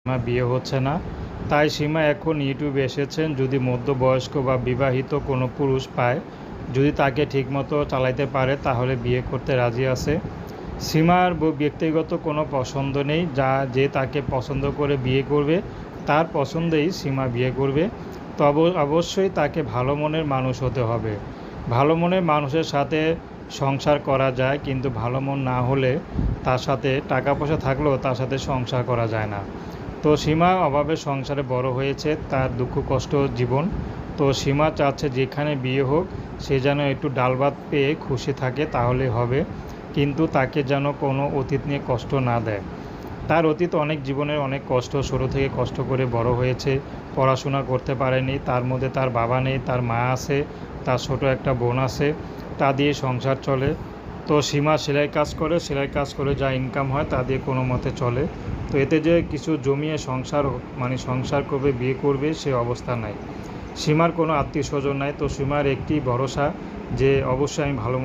সীমা বিয়ে হচ্ছে না, তাই সীমা এখন ইউটিউবে এসেছেন। যদি মধ্যবয়স্ক বা বিবাহিত কোনো পুরুষ পায়, যদি তাকে ঠিকমতো চালাইতে পারে, তাহলে বিয়ে করতে রাজি আছে। সীমার ব্যক্তিগত কোনো পছন্দ নেই, যে তাকে পছন্দ করে বিয়ে করবে তার পছন্দেই সীমা বিয়ে করবে। তবে অবশ্যই তাকে ভালো মনের মানুষ হতে হবে। ভালো মনের মানুষের সাথে সংসার করা যায়, কিন্তু ভালো মন না হলে তার সাথে টাকা পয়সা থাকলেও তার সাথে সংসার করা যায় না। তো সীমা অভাবে সংসারে বড় হয়েছে, তার দুঃখ কষ্ট জীবন। তো সীমা চাচ্ছে যেখানে বিয়ে হোক সে যেন একটু ডাল ভাত পেয়ে খুশি থাকে, তাহলে হবে। কিন্তু তাকে যেন কোনো অতীত নিয়ে কষ্ট না দেয়। তার অতীত অনেক, জীবনের অনেক কষ্ট, ছোটো থেকে কষ্ট করে বড় হয়েছে, পড়াশোনা করতে পারেনি। তার মধ্যে তার বাবা নেই, তার মা আছে, তার ছোট একটা বোন আছে, তা দিয়ে সংসার চলে। তো সীমা সেলাই কাজ করে যা ইনকাম হয় তা দিয়ে কোনো মতে চলে। তো এতে যে কিছু জমিয়ে সংসার, সংসার করবে, বিয়ে করবে, সে অবস্থা নাই। সীমার কোনো আত্মীয় স্বজন নাই। তো সীমার একটি ভরসা যে অবশ্যই আমি ভালো